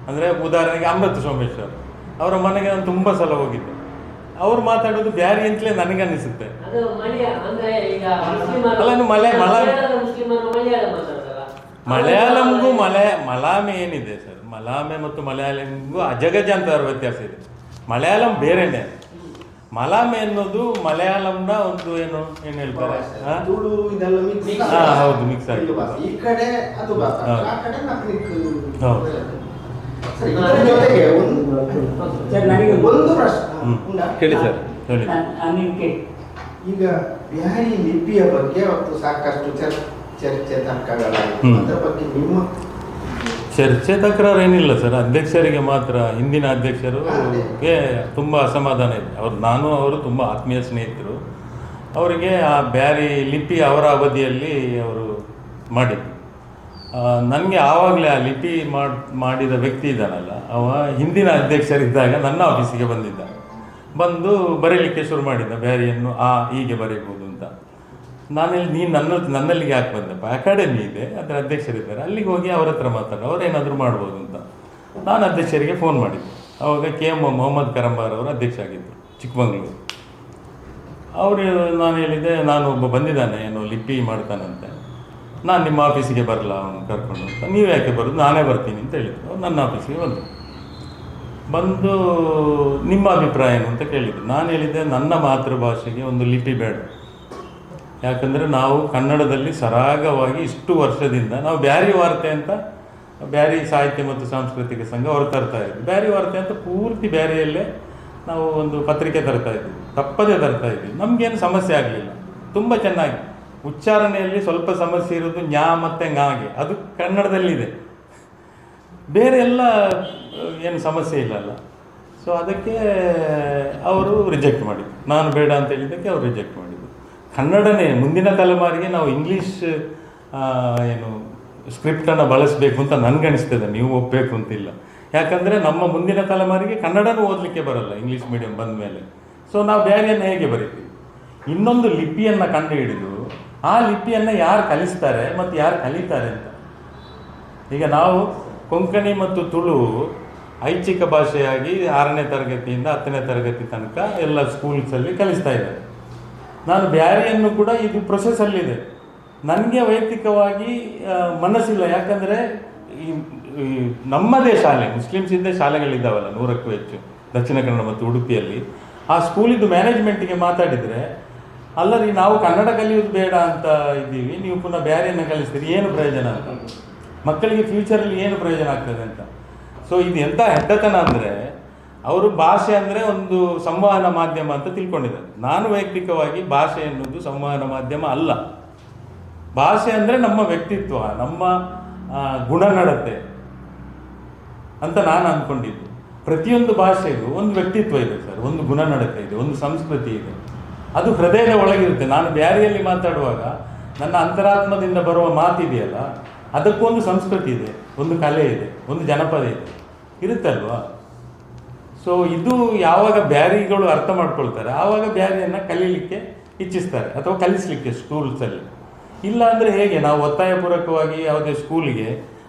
ಅಂದರೆ ಉದಾಹರಣೆಗೆ ಅಮೃತ ಸೋಮೇಶ್ವರ್ ಅವರ ಮನೆಗೆ ನಾನು ತುಂಬ ಸಲ ಹೋಗಿದ್ದೆ. ಅವ್ರು ಮಾತಾಡೋದು ಬ್ಯಾರಿ ಅಂತಲೇ ನನಗನ್ನಿಸುತ್ತೆ. ಅದು ಮಲಯ ಅಂದ್ರೆ ಈಗ ಮುಸ್ಲಿಮರು ಅಲ್ಲ, ನೀವು ಮುಸ್ಲಿಮರು ಮಲಯಾಳ ಮಾತಾಡ್ತಾರ. ಮಲಯಾಳಂಗೂ ಮಲಾಮೆ ಏನಿದೆ ಸರ್, ಮಲಾಮೆ ಮತ್ತು ಮಲಯಾಳಂಗೂ ಅಜಗಜಾಂತರ ವ್ಯತ್ಯಾಸ ಇದೆ. ಮಲಯಾಳಂ ಬೇರೆನೆ, ಮಲಾಮೆ ಅನ್ನೋದು ಮಲಯಾಳಂನ ಒಂದು ಏನು ಹೇಳ್ತಾರೆ, ತುಳು ಇದೆಲ್ಲ ಮಿಕ್ಸ್. ಹೌದು, ಮಿಕ್ಸ್ ಆಗಿ ಈ ಕಡೆ ಅದು ಭಾಷೆ, ಹೌದು. ಆ ಕಡೆ ನಕ್ಲಿಕ್. ಹೌದು. ಸರಿ, ಇದರ ಜೊತೆಗೆ ಸರ್, ನನಗೆ ಒಂದು ಪ್ರಶ್ನೆ ಉಂಟಾ? ಹೇಳಿ ಸರ್, ಹೇಳಿ. ಈಗ ಬ್ಯಾರಿ ಲಿಪಿಯ ಬಗ್ಗೆ ಅವತ್ತು ಸಾಕಷ್ಟು ಚರ್ಚೆ ತರ್ಕಗಳಾಯಿತು. ಅದರ ಬಗ್ಗೆ ನಿಮ್ಮ ಚರ್ಚೆ ತಕರಾರು ಏನಿಲ್ಲ ಸರ್. ಅಧ್ಯಕ್ಷರಿಗೆ ಮಾತ್ರ, ಹಿಂದಿನ ಅಧ್ಯಕ್ಷರಿಗೆ ತುಂಬ ಅಸಮಾಧಾನ ಇದೆ. ಅವರು ತುಂಬ ಆತ್ಮೀಯ ಸ್ನೇಹಿತರು. ಅವರಿಗೆ ಆ ಬ್ಯಾರಿ ಲಿಪಿ ಅವರ ಅವಧಿಯಲ್ಲಿ ಅವರು ಮಾಡಿದ್ರು. ನನಗೆ ಆವಾಗಲೇ ಆ ಲಿಪಿ ಮಾಡಿದ ವ್ಯಕ್ತಿ ಇದ್ದಾನಲ್ಲ, ಅವ ಹಿಂದಿನ ಅಧ್ಯಕ್ಷರಿದ್ದಾಗ ನನ್ನ ಆಫೀಸಿಗೆ ಬಂದು ಬರೀಲಿಕ್ಕೆ ಶುರು ಮಾಡಿದ್ದ ಬ್ಯಾರಿಯನ್ನು ಹೀಗೆ ಬರೀಬೋದು ಅಂತ. ನೀನು ನನ್ನಲ್ಲಿಗೆ ಯಾಕೆ ಬಂದಪ್ಪ, ಅಕಾಡೆಮಿ ಇದೆ, ಅದರ ಅಧ್ಯಕ್ಷರಿದ್ದಾರೆ, ಅಲ್ಲಿಗೆ ಹೋಗಿ ಅವ್ರ ಹತ್ರ ಮಾತಾಡೋ, ಅವ್ರೇನಾದರೂ ಮಾಡ್ಬೋದು ಅಂತ. ನಾನು ಅಧ್ಯಕ್ಷರಿಗೆ ಫೋನ್ ಮಾಡಿದ್ದೆ. ಆವಾಗ KM ಮೊಹಮ್ಮದ್ ಕರಂಬಾರ್ ಅವರು ಅಧ್ಯಕ್ಷ ಆಗಿದ್ದರು, ಚಿಕ್ಕಮಗಳೂರು. ಅವರು ನಾನು ಹೇಳಿದೆ, ನಾನು ಒಬ್ಬ ಬಂದಿದ್ದಾನೆ ಏನೋ ಲಿಪಿ ಮಾಡ್ತಾನಂತೆ, ನಾನು ನಿಮ್ಮ ಆಫೀಸಿಗೆ ಬರಲ್ಲ ಅವನು ಕರ್ಕೊಂಡು ಅಂತ. ನೀವು ಯಾಕೆ ಬರೋದು, ನಾನೇ ಬರ್ತೀನಿ ಅಂತ ಹೇಳಿದ್ರು. ಅವ್ರು ನನ್ನ ಆಫೀಸಿಗೆ ಬಂದು ನಿಮ್ಮ ಅಭಿಪ್ರಾಯ ಏನು ಅಂತ ಕೇಳಿದ್ರು. ನಾನು ಹೇಳಿದ್ದೆ, ನನ್ನ ಮಾತೃಭಾಷೆಗೆ ಒಂದು ಲಿಪಿ ಬೇಡ. ಯಾಕಂದರೆ ನಾವು ಕನ್ನಡದಲ್ಲಿ ಸರಾಗವಾಗಿ ಇಷ್ಟು ವರ್ಷದಿಂದ ನಾವು ಬ್ಯಾರಿ ವಾರ್ತೆ ಅಂತ, ಬ್ಯಾರಿ ಸಾಹಿತ್ಯ ಮತ್ತು ಸಾಂಸ್ಕೃತಿಕ ಸಂಘ ಅವರು ತರ್ತಾ ಇದ್ವಿ. ಬ್ಯಾರಿ ವಾರ್ತೆ ಅಂತ ಪೂರ್ತಿ ಬ್ಯಾರಿಯಲ್ಲೇ ನಾವು ಒಂದು ಪತ್ರಿಕೆ ತರ್ತಾ ಇದ್ವಿ, ತಪ್ಪದೇ ತರ್ತಾ ಇದ್ವಿ. ನಮಗೇನು ಸಮಸ್ಯೆ ಆಗಲಿಲ್ಲ, ತುಂಬ ಚೆನ್ನಾಗಿ. ಉಚ್ಚಾರಣೆಯಲ್ಲಿ ಸ್ವಲ್ಪ ಸಮಸ್ಯೆ ಇರೋದು ಞ ಮತ್ತು ঙಗೆ, ಅದು ಕನ್ನಡದಲ್ಲಿದೆ. ಬೇರೆ ಎಲ್ಲ ಏನು ಸಮಸ್ಯೆ ಇಲ್ಲಲ್ಲ. ಸೊ ಅದಕ್ಕೆ ಅವರು ರಿಜೆಕ್ಟ್ ಮಾಡಿದ್ರು. ನಾನು ಬೇಡ ಅಂತ ಹೇಳಿದ್ದಕ್ಕೆ ಅವರು ರಿಜೆಕ್ಟ್ ಮಾಡಿದರು. ಕನ್ನಡನೇ ಮುಂದಿನ ತಲೆಮಾರಿಗೆ ನಾವು ಇಂಗ್ಲೀಷ್ ಏನು ಸ್ಕ್ರಿಪ್ಟನ್ನು ಬಳಸಬೇಕು ಅಂತ ನನಗನ್ನಿಸ್ತದೆ, ನೀವು ಒಪ್ಪಬೇಕು ಅಂತಿಲ್ಲ. ಯಾಕಂದರೆ ನಮ್ಮ ಮುಂದಿನ ತಲೆಮಾರಿಗೆ ಕನ್ನಡನೂ ಓದಲಿಕ್ಕೆ ಬರಲ್ಲ ಇಂಗ್ಲೀಷ್ ಮೀಡಿಯಂ ಬಂದ ಮೇಲೆ. ಸೊ ನಾವು ಬ್ಯಾರಿಯನ್ನು ಹೇಗೆ ಬರೀತೀವಿ? ಇನ್ನೊಂದು ಲಿಪಿಯನ್ನು ಕಂಡುಹಿಡಿದು ಆ ಲಿಪಿಯನ್ನು ಯಾರು ಕಲಿಸ್ತಾರೆ ಮತ್ತು ಯಾರು ಕಲಿತಾರೆ ಅಂತ. ಈಗ ನಾವು ಕೊಂಕಣಿ ಮತ್ತು ತುಳು ಐಚ್ಛಿಕ ಭಾಷೆಯಾಗಿ 6ನೇ ತರಗತಿಯಿಂದ 10ನೇ ತರಗತಿ ತನಕ ಎಲ್ಲ ಸ್ಕೂಲ್ಸಲ್ಲಿ ಕಲಿಸ್ತಾ ಇದ್ದಾರೆ. ನಾನು ಬ್ಯಾರಿಯನ್ನು ಕೂಡ ಇದು ಪ್ರೊಸೆಸ್ಸಲ್ಲಿದೆ. ನನಗೆ ವೈಯಕ್ತಿಕವಾಗಿ ಮನಸ್ಸಿಲ್ಲ. ಯಾಕಂದರೆ ಈ ನಮ್ಮದೇ ಶಾಲೆ, ಮುಸ್ಲಿಮ್ಸಿದ್ದೇ ಶಾಲೆಗಳಿದ್ದಾವಲ್ಲ 100ಕ್ಕೂ ಹೆಚ್ಚು ದಕ್ಷಿಣ ಕನ್ನಡ ಮತ್ತು ಉಡುಪಿಯಲ್ಲಿ. ಆ ಸ್ಕೂಲಿದ್ದು ಮ್ಯಾನೇಜ್ಮೆಂಟಿಗೆ ಮಾತಾಡಿದರೆ, ಅಲ್ಲ ರೀ, ನಾವು ಕನ್ನಡ ಕಲಿಯೋದು ಬೇಡ ಅಂತ ಇದ್ದೀವಿ, ನೀವು ಪುನಃ ಬ್ಯಾರಿಯನ್ನು ಕಲಿಸ್ತೀರಿ, ಏನು ಪ್ರಯೋಜನ ಅಂತ, ಮಕ್ಕಳಿಗೆ ಫ್ಯೂಚರಲ್ಲಿ ಏನು ಪ್ರಯೋಜನ ಆಗ್ತದೆ ಅಂತ. ಸೊ ಇದು ಎಂಥ ಹೆಡ್ಡತನ ಅಂದರೆ, ಅವರು ಭಾಷೆ ಅಂದರೆ ಒಂದು ಸಂವಹನ ಮಾಧ್ಯಮ ಅಂತ ತಿಳ್ಕೊಂಡಿದ್ದಾರೆ. ನಾನು ವೈಯಕ್ತಿಕವಾಗಿ ಭಾಷೆ ಎನ್ನುವುದು ಸಂವಹನ ಮಾಧ್ಯಮ ಅಲ್ಲ. ಭಾಷೆ ಅಂದರೆ ನಮ್ಮ ವ್ಯಕ್ತಿತ್ವ, ನಮ್ಮ ಗುಣನಡತೆ ಅಂತ ನಾನು ಅಂದ್ಕೊಂಡಿದ್ದು. ಪ್ರತಿಯೊಂದು ಭಾಷೆಗೂ ಒಂದು ವ್ಯಕ್ತಿತ್ವ ಇದೆ ಸರ್, ಒಂದು ಗುಣನಡತೆ ಇದೆ, ಒಂದು ಸಂಸ್ಕೃತಿ ಇದೆ. ಅದು ಹೃದಯದ ಒಳಗಿರುತ್ತೆ. ನಾನು ಬ್ಯಾರಿಯಲ್ಲಿ ಮಾತಾಡುವಾಗ ನನ್ನ ಅಂತರಾತ್ಮದಿಂದ ಬರುವ ಮಾತಿದೆಯಲ್ಲ, ಅದಕ್ಕೊಂದು ಸಂಸ್ಕೃತಿ ಇದೆ, ಒಂದು ಕಲೆ ಇದೆ, ಒಂದು ಜನಪದ ಇದೆ, ಇರುತ್ತಲ್ವಾ. ಸೊ ಇದು ಯಾವಾಗ ಬ್ಯಾರಿಗಳು ಅರ್ಥ ಮಾಡ್ಕೊಳ್ತಾರೆ, ಆವಾಗ ಬ್ಯಾರಿಯನ್ನು ಕಲೀಲಿಕ್ಕೆ ಇಚ್ಛಿಸ್ತಾರೆ ಅಥವಾ ಕಲಿಸಲಿಕ್ಕೆ ಸ್ಕೂಲ್ಸಲ್ಲಿ. ಇಲ್ಲ ಅಂದರೆ ಹೇಗೆ ನಾವು ಒತ್ತಾಯಪೂರ್ವಕವಾಗಿ ಯಾವುದೇ ಸ್ಕೂಲಿಗೆ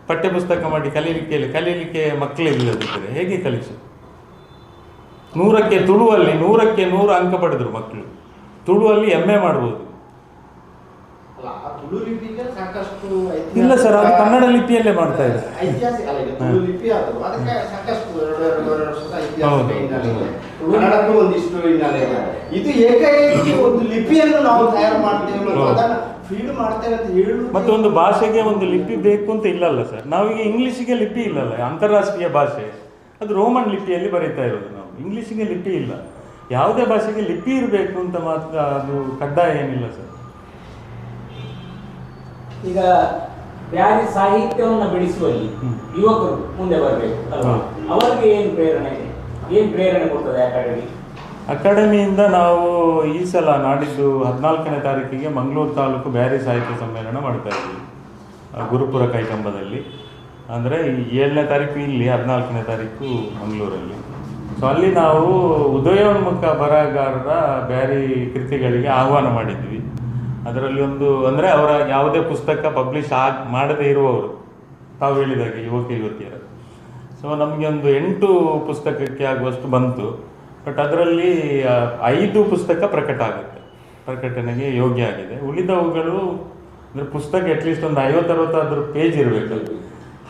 ಪಠ್ಯಪುಸ್ತಕ ಮಾಡಿ ಕಲೀಲಿಕ್ಕೆ ಮಕ್ಕಳಿಲ್ಲದಿದ್ದರೆ ಹೇಗೆ ಕಲಿಸು? 100ಕ್ಕೆ ತುಳುವಲ್ಲಿ 100ಕ್ಕೆ 100 ಅಂಕ ಪಡೆದರು ಮಕ್ಕಳು. ತುಳುವಲ್ಲಿ MA ಮಾಡ್ಬೋದು. ಅಲ್ಲ, ಆ ತುಳು ಲಿಪಿಗೆ ಸಾಕಷ್ಟು ಇಲ್ಲ ಸರ್, ಅದು ಕನ್ನಡ ಲಿಪಿಯಲ್ಲೇ ಮಾಡ್ತಾ ಇದೆ. ಐತಿಹಾಸಿಕ ಅಲ್ಲ, ಈಗ ತುಳು ಲಿಪಿ ಅದು ಅದಕ್ಕೆ ಸಾಕಷ್ಟು ಎರಡು ವರ್ಷದ ಐತಿಹಾಸಿಕ ಹಿನ್ನೆಲೆ ಇದೆ. ಕನ್ನಡಕ್ಕೂ ಒಂದಿಷ್ಟು ಹಿನ್ನೆಲೆ ಇದೆ. ಇದು ಏಕೈಕ ಒಂದು ಲಿಪಿಯನ್ನು ನಾವು ತಯಾರು ಮಾಡ್ತೇವೆ, ಅದನ್ನ ಫೀಡ್ ಮಾಡ್ತೇವೆ ಅಂತ ಹೇಳುದು. ಮತ್ತೆ ಒಂದು ಭಾಷೆಗೆ ಒಂದು ಲಿಪಿ ಬೇಕು ಅಂತ ಇಲ್ಲಲ್ಲ ಸರ್. ನಾವೀಗ ಇಂಗ್ಲೀಷಿಗೆ ಲಿಪಿ ಇಲ್ಲಲ್ಲ, ಅಂತಾರಾಷ್ಟ್ರೀಯ ಭಾಷೆ ಅದು ರೋಮನ್ ಲಿಪಿಯಲ್ಲಿ ಬರೀತಾ ಇರೋದು. ನಾವು ಇಂಗ್ಲೀಷಿಗೆ ಲಿಪಿ ಇಲ್ಲ. ಯಾವುದೇ ಭಾಷೆಗೆ ಲಿಪಿ ಇರಬೇಕು ಅಂತ ಮಾತ್ರ ಅದು ಕಡ್ಡಾಯ ಏನಿಲ್ಲ ಸರ್. ಈಗ ಬ್ಯಾರಿ ಸಾಹಿತ್ಯವನ್ನು ಬೆಳೆಸುವಲ್ಲಿ ಯುವಕರು ಮುಂದೆ ಬರಬೇಕು ಅಲ್ವಾ? ಅವರಿಗೆ ಏನು ಪ್ರೇರಣೆ ಕೊಡ್ತದೆ ಅಕಾಡೆಮಿ? ಅಕಾಡೆಮಿಯಿಂದ ನಾವು ಈ ಸಲ ನಾಡಿದ್ದು 14ನೇ ತಾರೀಕಿಗೆ ಮಂಗಳೂರು ತಾಲೂಕು ಬ್ಯಾರಿ ಸಾಹಿತ್ಯ ಸಮ್ಮೇಳನ ಮಾಡ್ತಾ ಇದ್ದೀವಿ, ಗುರುಪುರ ಕೈಕಂಬದಲ್ಲಿ. ಅಂದರೆ 7ನೇ ತಾರೀಕು ಇಲ್ಲಿ, 14ನೇ ತಾರೀಕು ಮಂಗಳೂರಲ್ಲಿ. ಸೊ ಅಲ್ಲಿ ನಾವು ಉದಯೋನ್ಮುಖ ಬರಹಗಾರರ ಬ್ಯಾರಿ ಕೃತಿಗಳಿಗೆ ಆಹ್ವಾನ ಮಾಡಿದ್ವಿ. ಅದರಲ್ಲಿ ಒಂದು ಅಂದರೆ ಅವರ ಯಾವುದೇ ಪುಸ್ತಕ ಪಬ್ಲಿಷ್ ಮಾಡದೇ ಇರುವವರು, ತಾವು ಹೇಳಿದಾಗೆ ಯುವಕ ಯುವತಿಯರು. ಸೊ ನಮಗೆ ಒಂದು 8 ಪುಸ್ತಕಕ್ಕೆ ಆಗುವಷ್ಟು ಬಂತು. ಬಟ್ ಅದರಲ್ಲಿ 5 ಪುಸ್ತಕ ಪ್ರಕಟಣೆಗೆ ಯೋಗ್ಯ ಆಗಿದೆ. ಉಳಿದವುಗಳು ಅಂದರೆ ಪುಸ್ತಕ ಅಟ್ಲೀಸ್ಟ್ ಒಂದು 50-60 ಪೇಜ್ ಇರಬೇಕು.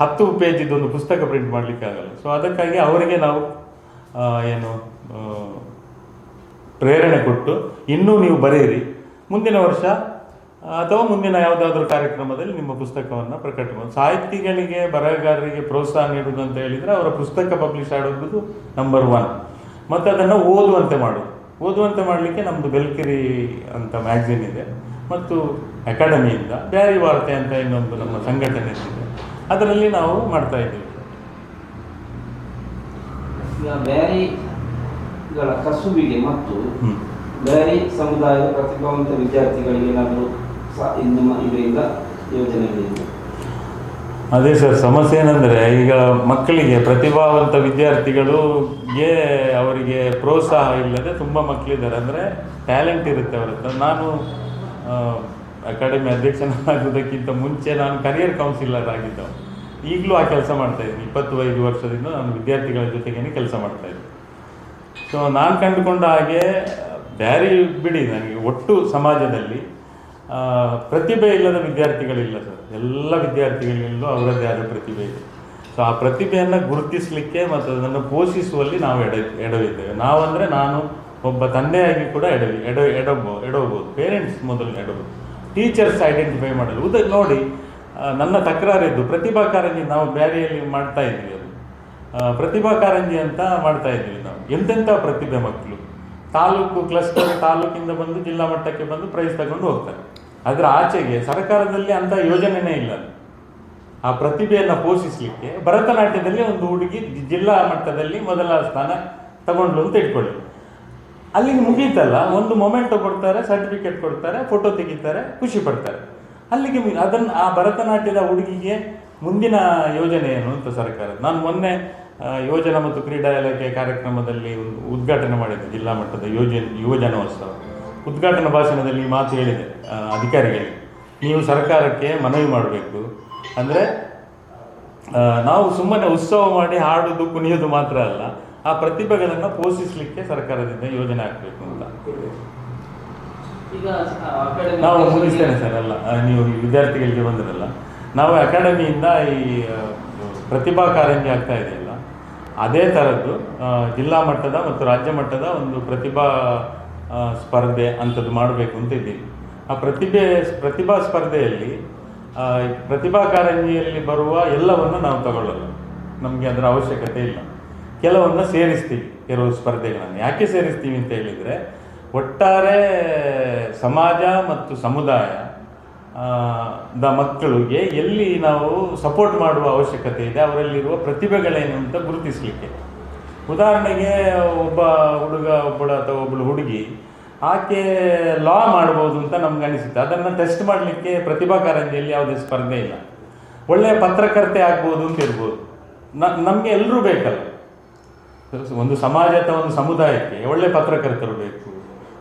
10 ಪೇಜ್ ಇದೊಂದು ಪುಸ್ತಕ ಪ್ರಿಂಟ್ ಮಾಡಲಿಕ್ಕೆ ಆಗಲ್ಲ. ಸೊ ಅದಕ್ಕಾಗಿ ಅವರಿಗೆ ನಾವು ಪ್ರೇರಣೆ ಕೊಟ್ಟು ಇನ್ನೂ ನೀವು ಬರೆಯಿರಿ, ಮುಂದಿನ ವರ್ಷ ಅಥವಾ ಮುಂದಿನ ಯಾವುದಾದ್ರೂ ಕಾರ್ಯಕ್ರಮದಲ್ಲಿ ನಿಮ್ಮ ಪುಸ್ತಕವನ್ನು ಪ್ರಕಟ ಮಾಡಿ. ಸಾಹಿತಿಗಳಿಗೆ ಬರಹಗಾರರಿಗೆ ಪ್ರೋತ್ಸಾಹ ನೀಡುವುದು ಅಂತ ಹೇಳಿದರೆ ಅವರ ಪುಸ್ತಕ ಪಬ್ಲಿಷ್ ಆಡೋದು ನಂಬರ್ 1. ಮತ್ತು ಅದನ್ನು ಓದುವಂತೆ ಮಾಡಲಿಕ್ಕೆ ನಮ್ಮದು ಬೆಲ್ಕಿರಿ ಅಂತ ಮ್ಯಾಗ್ಝಿನ್ ಇದೆ, ಮತ್ತು ಅಕಾಡೆಮಿಯಿಂದ ಬ್ಯಾರಿ ವಾರ್ತೆ ಅಂತ ಇನ್ನೊಂದು ನಮ್ಮ ಸಂಘಟನೆ ಇದೆ, ಅದರಲ್ಲಿ ನಾವು ಮಾಡ್ತಾ ಇದ್ದೀವಿ. ಈಗ ಬ್ಯಾರಿಗಳ ಕಸುಬಿಗೆ ಮತ್ತು ಬ್ಯಾರಿ ಸಮುದಾಯದ ಪ್ರತಿಭಾವಂತ ವಿದ್ಯಾರ್ಥಿಗಳಿಗೆ ಏನಾದರೂ ಇದರಿಂದ ಯೋಜನೆಗಳಿದೆ? ಅದೇ ಸರ್, ಸಮಸ್ಯೆ ಏನಂದರೆ ಈಗ ಮಕ್ಕಳಿಗೆ ಪ್ರತಿಭಾವಂತ ವಿದ್ಯಾರ್ಥಿಗಳಿಗೆ ಅವರಿಗೆ ಪ್ರೋತ್ಸಾಹ ಇಲ್ಲದೆ ತುಂಬ ಮಕ್ಕಳಿದ್ದಾರೆ. ಅಂದರೆ ಟ್ಯಾಲೆಂಟ್ ಇರುತ್ತೆ ಅವರ ಹತ್ರ. ನಾನು ಅಕಾಡೆಮಿ ಅಧ್ಯಕ್ಷನಾಗುವುದಕ್ಕಿಂತ ಮುಂಚೆ ನಾನು ಕರಿಯರ್ ಕೌನ್ಸಿಲರ್ ಆಗಿದ್ದವ. ಈಗಲೂ ಆ ಕೆಲಸ ಮಾಡ್ತಾಯಿದ್ದೀನಿ. 25 ವರ್ಷದಿಂದ ನಾನು ವಿದ್ಯಾರ್ಥಿಗಳ ಜೊತೆಗೇನೆ ಕೆಲಸ ಮಾಡ್ತಾಯಿದ್ದೆ. ಸೊ ನಾನು ಕಂಡುಕೊಂಡ ಹಾಗೆ ಬ್ಯಾರಿ ಬಿಡಿ, ನನಗೆ ಒಟ್ಟು ಸಮಾಜದಲ್ಲಿ ಪ್ರತಿಭೆ ಇಲ್ಲದ ವಿದ್ಯಾರ್ಥಿಗಳಿಲ್ಲ ಸರ್. ಎಲ್ಲ ವಿದ್ಯಾರ್ಥಿಗಳಿಗೂ ಅವರದ್ದೇ ಆದ ಪ್ರತಿಭೆ ಇದೆ. ಸೊ ಆ ಪ್ರತಿಭೆಯನ್ನು ಗುರುತಿಸಲಿಕ್ಕೆ ಮತ್ತು ಅದನ್ನು ಪೋಷಿಸುವಲ್ಲಿ ನಾವು ಎಡವಿದ್ದೇವೆ. ನಾವಂದರೆ ನಾನು ಒಬ್ಬ ತಂದೆಯಾಗಿ ಕೂಡ ಎಡವಬಹುದು. ಪೇರೆಂಟ್ಸ್ ಮೊದಲು ಎಡಬಹುದು, ಟೀಚರ್ಸ್ ಐಡೆಂಟಿಫೈ ಮಾಡಲು. ನೋಡಿ, ನನ್ನ ತಕರಾರಿದ್ದು ಪ್ರತಿಭಾ ಕಾರಂಜಿ ನಾವು ಬ್ಯಾರಿಯಲ್ಲಿ ಮಾಡ್ತಾ ಇದ್ವಿ. ಅದು ಪ್ರತಿಭಾ ಕಾರಂಜಿ ಅಂತ ಮಾಡ್ತಾ ಇದ್ವಿ ನಾವು. ಎಂತೆಂಥ ಪ್ರತಿಭೆ ಮಕ್ಕಳು ತಾಲೂಕಿಂದ ಬಂದು ಜಿಲ್ಲಾ ಮಟ್ಟಕ್ಕೆ ಬಂದು ಪ್ರೈಸ್ ತಗೊಂಡು ಹೋಗ್ತಾರೆ. ಅದರ ಆಚೆಗೆ ಸರ್ಕಾರದಲ್ಲಿ ಅಂಥ ಯೋಜನೆಯೇ ಇಲ್ಲ. ಆ ಪ್ರತಿಭೆಯನ್ನು ಪೋಷಿಸಲಿಕ್ಕೆ ಭರತನಾಟ್ಯದಲ್ಲಿ ಒಂದು ಹುಡುಗಿ ಜಿಲ್ಲಾ ಮಟ್ಟದಲ್ಲಿ ಮೊದಲ ಸ್ಥಾನ ತಗೊಂಡ್ಲು ಅಂತ ಇಟ್ಕೊಳ್ಳಿ. ಅಲ್ಲಿಗೆ ಮುಗೀತಲ್ಲ, ಒಂದು ಮೊಮೆಂಟೋ ಕೊಡ್ತಾರೆ, ಸರ್ಟಿಫಿಕೇಟ್ ಕೊಡ್ತಾರೆ, ಫೋಟೋ ತೆಗಿತಾರೆ, ಖುಷಿ ಪಡ್ತಾರೆ. ಅಲ್ಲಿಗೆ ಅದನ್ನು ಆ ಭರತನಾಟ್ಯದ ಹುಡುಗಿಗೆ ಮುಂದಿನ ಯೋಜನೆ ಏನು ಅಂತ ಸರ್ಕಾರ. ನಾನು ಮೊನ್ನೆ ಯೋಜನಾ ಮತ್ತು ಕ್ರೀಡಾ ಇಲಾಖೆ ಕಾರ್ಯಕ್ರಮದಲ್ಲಿ ಒಂದು ಉದ್ಘಾಟನೆ ಮಾಡಿದ್ದೆ, ಜಿಲ್ಲಾ ಮಟ್ಟದ ಯುವಜನೋತ್ಸವ. ಉದ್ಘಾಟನಾ ಭಾಷಣದಲ್ಲಿ ಮಾತು ಹೇಳಿದೆ ಅಧಿಕಾರಿಗಳಿಗೆ, ನೀವು ಸರ್ಕಾರಕ್ಕೆ ಮನವಿ ಮಾಡಬೇಕು. ಅಂದರೆ ನಾವು ಸುಮ್ಮನೆ ಉತ್ಸವ ಮಾಡಿ ಹಾಡೋದು ಕುಣಿಯೋದು ಮಾತ್ರ ಅಲ್ಲ, ಆ ಪ್ರತಿಭೆಗಳನ್ನು ಪೋಷಿಸಲಿಕ್ಕೆ ಸರ್ಕಾರದಿಂದ ಯೋಜನೆ ಆಗಬೇಕು ಅಂತ. ಈಗ ಅಕಾಡೆಮಿ ನಾವು ಮುಗಿಸ್ತೇನೆ ಸರ್. ಅಲ್ಲ, ನೀವು ವಿದ್ಯಾರ್ಥಿಗಳಿಗೆ ಬಂದಿರಲ್ಲ, ನಾವು ಅಕಾಡೆಮಿಯಿಂದ ಈ ಪ್ರತಿಭಾ ಕಾರಂಜಿ ಆಗ್ತಾ ಇದೆಯಲ್ಲ, ಅದೇ ಥರದ್ದು ಜಿಲ್ಲಾ ಮಟ್ಟದ ಮತ್ತು ರಾಜ್ಯ ಮಟ್ಟದ ಒಂದು ಪ್ರತಿಭಾ ಸ್ಪರ್ಧೆ ಅಂಥದ್ದು ಮಾಡಬೇಕು ಅಂತ ಇದ್ದೀವಿ. ಆ ಪ್ರತಿಭಾ ಸ್ಪರ್ಧೆಯಲ್ಲಿ ಪ್ರತಿಭಾ ಕಾರಂಜಿಯಲ್ಲಿ ಬರುವ ಎಲ್ಲವನ್ನು ನಾವು ತಗೊಳ್ಳಲ್ಲ, ನಮಗೆ ಅದರ ಅವಶ್ಯಕತೆ ಇಲ್ಲ. ಕೆಲವನ್ನ ಸೇರಿಸ್ತೀವಿ, ಕೆಲವು ಸ್ಪರ್ಧೆಗಳನ್ನು. ಯಾಕೆ ಸೇರಿಸ್ತೀವಿ ಅಂತ ಹೇಳಿದರೆ, ಒಟ್ಟಾರೆ ಸಮಾಜ ಮತ್ತು ಸಮುದಾಯ ಮಕ್ಕಳಿಗೆ ಎಲ್ಲಿ ನಾವು ಸಪೋರ್ಟ್ ಮಾಡುವ ಅವಶ್ಯಕತೆ ಇದೆ, ಅವರಲ್ಲಿರುವ ಪ್ರತಿಭೆಗಳೇನು ಅಂತ ಗುರುತಿಸಲಿಕ್ಕೆ. ಉದಾಹರಣೆಗೆ ಒಬ್ಬ ಹುಡುಗ ಅಥವಾ ಒಬ್ಬಳು ಹುಡುಗಿ ಆಕೆ ಲಾ ಮಾಡ್ಬೋದು ಅಂತ ನಮ್ಗೆ ಅನಿಸುತ್ತೆ. ಅದನ್ನು ಟೆಸ್ಟ್ ಮಾಡಲಿಕ್ಕೆ ಪ್ರತಿಭಾ ಕಾರಂಜಿಯಲ್ಲಿ ಯಾವುದೇ ಸ್ಪರ್ಧೆ ಇಲ್ಲ. ಒಳ್ಳೆಯ ಪತ್ರಕರ್ತೆ ಆಗ್ಬೋದು ಅಂತ ಇರ್ಬೋದು. ನಮಗೆ ಎಲ್ಲರೂ ಬೇಕಲ್ಲ, ಒಂದು ಸಮಾಜ ಅಥವಾ ಒಂದು ಸಮುದಾಯಕ್ಕೆ ಒಳ್ಳೆಯ ಪತ್ರಕರ್ತರು ಬೇಕು,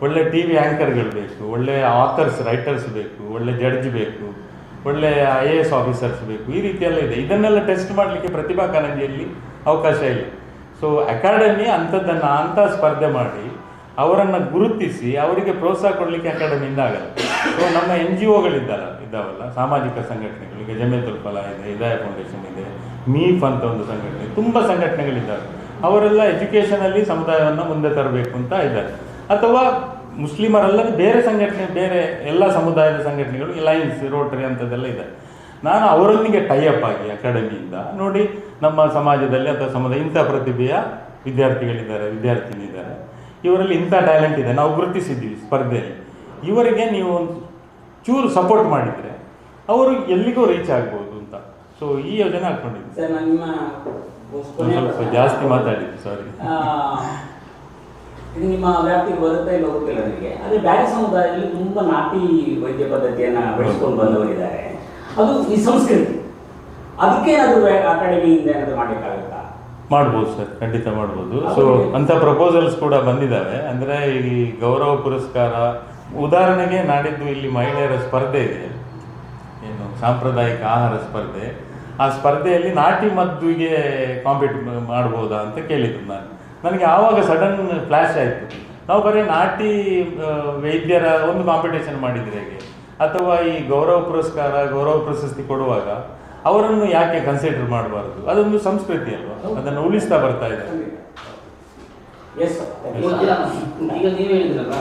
ಒಳ್ಳೆ ಟಿ ವಿ ಆ್ಯಂಕರ್ಗಳು ಬೇಕು, ಒಳ್ಳೆ ಆಥರ್ಸ್ ರೈಟರ್ಸ್ ಬೇಕು, ಒಳ್ಳೆ ಜಡ್ಜ್ ಬೇಕು, ಒಳ್ಳೆ IAS ಆಫೀಸರ್ಸ್ ಬೇಕು, ಈ ರೀತಿಯೆಲ್ಲ ಇದೆ. ಇದನ್ನೆಲ್ಲ ಟೆಸ್ಟ್ ಮಾಡಲಿಕ್ಕೆ ಪ್ರತಿಭಾ ಕಾರಂಜಿಯಲ್ಲಿ ಅವಕಾಶ ಇಲ್ಲ. ಸೊ ಅಕಾಡೆಮಿ ಅಂಥ ಸ್ಪರ್ಧೆ ಮಾಡಿ ಅವರನ್ನು ಗುರುತಿಸಿ ಅವರಿಗೆ ಪ್ರೋತ್ಸಾಹ ಕೊಡಲಿಕ್ಕೆ ಅಕಾಡೆಮಿಯಿಂದ ಆಗಲ್ಲ. ಸೊ ನಮ್ಮ ಇದ್ದಾವಲ್ಲ ಸಾಮಾಜಿಕ ಸಂಘಟನೆಗಳು, ಈಗ ಜಮಿಯತುಲ್ ಫಲಾಹ್ ಇದೆ, ಹಿದಾಯ ಫೌಂಡೇಶನ್ ಇದೆ, ಮೀಫ್ ಅಂತ ಒಂದು ಸಂಘಟನೆ, ತುಂಬ ಸಂಘಟನೆಗಳಿದ್ದಾವೆ. ಅವರೆಲ್ಲ ಎಜುಕೇಷನಲ್ಲಿ ಸಮುದಾಯವನ್ನು ಮುಂದೆ ತರಬೇಕು ಅಂತ ಇದ್ದಾರೆ. ಅಥವಾ ಮುಸ್ಲಿಮರಲ್ಲದೆ ಬೇರೆ ಸಂಘಟನೆ, ಬೇರೆ ಎಲ್ಲ ಸಮುದಾಯದ ಸಂಘಟನೆಗಳು, ಲೈನ್ಸ್, ರೋಟರಿ ಅಂಥದ್ದೆಲ್ಲ ಇದೆ. ನಾನು ಅವರೊಂದಿಗೆ ಟೈಅಪ್ ಆಗಿ ಅಕಾಡೆಮಿಯಿಂದ ನೋಡಿ ನಮ್ಮ ಸಮಾಜದಲ್ಲಿ ಅಥವಾ ಸಮುದಾಯ ಇಂಥ ಪ್ರತಿಭೆಯ ವಿದ್ಯಾರ್ಥಿನಿದ್ದಾರೆ, ಇವರಲ್ಲಿ ಇಂಥ ಟ್ಯಾಲೆಂಟ್ ಇದೆ, ನಾವು ಗುರುತಿಸಿದ್ದೀವಿ ಸ್ಪರ್ಧೆಯಲ್ಲಿ, ಇವರಿಗೆ ನೀವು ಚೂರು ಸಪೋರ್ಟ್ ಮಾಡಿದರೆ ಅವರು ಎಲ್ಲಿಗೂ ರೀಚ್ ಆಗ್ಬೋದು ಅಂತ. ಸೊ ಈ ಯೋಜನೆ ಹಾಕ್ಕೊಂಡಿದ್ದೆ ಸರ್. ನಿಮ್ಮ ಸ್ವಲ್ಪ ಜಾಸ್ತಿ ಮಾತಾಡಿದ್ದು, ಸಾರಿ. ಇದು ನಿಮ್ಮ ವ್ಯಾಪ್ತಿಗೆ ಬರುತ್ತೆ ಇಲ್ಲ ಗೊತ್ತಿಲ್ಲ ನನಗೆ. ಆದರೆ ಬ್ಯಾರಿ ಸಮುದಾಯದಲ್ಲಿ ತುಂಬ ನಾಟಿ ವೈದ್ಯ ಪದ್ಧತಿಯನ್ನು ಬೆಳೆಸ್ಕೊಂಡು ಬಂದವರಿದ್ದಾರೆ. ಅದು ಈ ಸಂಸ್ಕೃತಿ, ಅದಕ್ಕೇನಾದರೂ ಅಕಾಡೆಮಿಯಿಂದ ಏನಾದರೂ ಮಾಡಲಿಕ್ಕಾಗುತ್ತಾ? ಮಾಡ್ಬೋದು ಸರ್, ಖಂಡಿತ ಮಾಡ್ಬೋದು. ಸೊ ಅಂಥ ಪ್ರಪೋಸಲ್ಸ್ ಕೂಡ ಬಂದಿದ್ದಾವೆ. ಅಂದರೆ ಈ ಗೌರವ ಪುರಸ್ಕಾರ, ಉದಾಹರಣೆಗೆ ನಾಡಿದ್ದು ಇಲ್ಲಿ ಮಹಿಳೆಯರ ಸ್ಪರ್ಧೆ ಇದೆ, ಏನು ಸಾಂಪ್ರದಾಯಿಕ ಆಹಾರ ಸ್ಪರ್ಧೆ. ಆ ಸ್ಪರ್ಧೆಯಲ್ಲಿ ನಾಟಿ ಮದ್ದುಗೆ ಕಾಂಪೀಟ್ ಮಾಡ್ಬೋದಾ ಅಂತ ಕೇಳಿದ್ದು ನನಗೆ ಆವಾಗ ಸಡನ್ ಫ್ಲ್ಯಾಶ್ ಆಯಿತು. ನಾವು ಬರೀ ನಾಟಿ ವೈದ್ಯರ ಒಂದು ಕಾಂಪಿಟೇಷನ್ ಮಾಡಿದರೆ ಹೇಗೆ, ಅಥವಾ ಈ ಗೌರವ ಪುರಸ್ಕಾರ, ಗೌರವ ಪ್ರಶಸ್ತಿ ಕೊಡುವಾಗ ಅವರನ್ನು ಯಾಕೆ ಕನ್ಸಿಡರ್ ಮಾಡಬಾರ್ದು? ಅದೊಂದು ಸಂಸ್ಕೃತಿ ಅಲ್ವಾ, ಅದನ್ನು ಉಳಿಸ್ತಾ ಬರ್ತಾ ಇದೆ. ಈಗ ನೀವು ಹೇಳಿದ್ರಲ್ಲ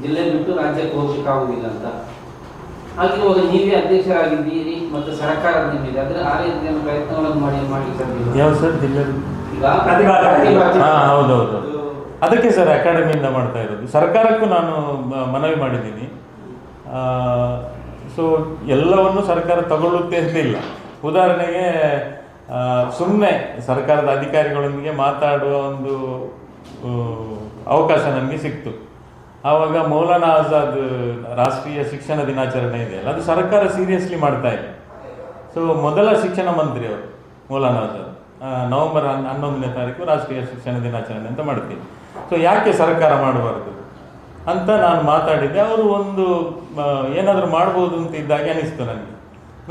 ಜಿಲ್ಲೆ ಬಿಟ್ಟು ರಾಜ್ಯಕ್ಕೆ ಹೋಗ್ಲಿಕ್ಕಾಗುದಿಲ್ಲ ಅಂತ, ಹಾಗಿರುವಾಗ ನೀವೇ ಅಧ್ಯಕ್ಷರಾಗಿದ್ದೀರಿ ಮತ್ತು ಸರ್ಕಾರದ ನಿಮ್ಮಿದೆ, ಆದರೆ ಆ ರೀತಿಯ ಪ್ರಯತ್ನಗಳನ್ನು ಮಾಡ್ಲಿಕ್ಕೆ ಯಾವ ಸರ್ ಜಿಲ್ಲೆ? ಹೌದೌದು, ಅದಕ್ಕೆ ಸರ್ ಅಕಾಡೆಮಿಯಿಂದ ಮಾಡ್ತಾ ಇರೋದು. ಸರ್ಕಾರಕ್ಕೂ ನಾನು ಮನವಿ ಮಾಡಿದ್ದೀನಿ. ಸೊ ಎಲ್ಲವನ್ನು ಸರ್ಕಾರ ತಗೊಳ್ಳುತ್ತೆ ಅಂತ ಇಲ್ಲ. ಉದಾಹರಣೆಗೆ ಸುಮ್ಮನೆ ಸರ್ಕಾರದ ಅಧಿಕಾರಿಗಳೊಂದಿಗೆ ಮಾತಾಡುವ ಒಂದು ಅವಕಾಶ ನನಗೆ ಸಿಕ್ತು. ಆವಾಗ ಮೌಲಾನಾ ಆಜಾದ್ ರಾಷ್ಟ್ರೀಯ ಶಿಕ್ಷಣ ದಿನಾಚರಣೆ ಇದೆಯಲ್ಲ, ಅದು ಸರ್ಕಾರ ಸೀರಿಯಸ್ಲಿ ಮಾಡ್ತಾ ಇಲ್ಲ. ಸೊ ಮೊದಲ ಶಿಕ್ಷಣ ಮಂತ್ರಿ ಅವರು ಮೌಲಾನಾ ಆಜಾದ್ ನವೆಂಬರ್ 11ನೇ ತಾರೀಕು ರಾಷ್ಟ್ರೀಯ ಶಿಕ್ಷಣ ದಿನಾಚರಣೆ ಅಂತ ಮಾಡ್ತೀವಿ. ಸೊ ಯಾಕೆ ಸರ್ಕಾರ ಮಾಡಬಾರ್ದು ಅಂತ ನಾನು ಮಾತಾಡಿದ್ದೆ. ಅವರು ಒಂದು ಏನಾದರೂ ಮಾಡ್ಬೋದು ಅಂತ ಇದ್ದಾಗೆ ಅನಿಸ್ತು ನನಗೆ.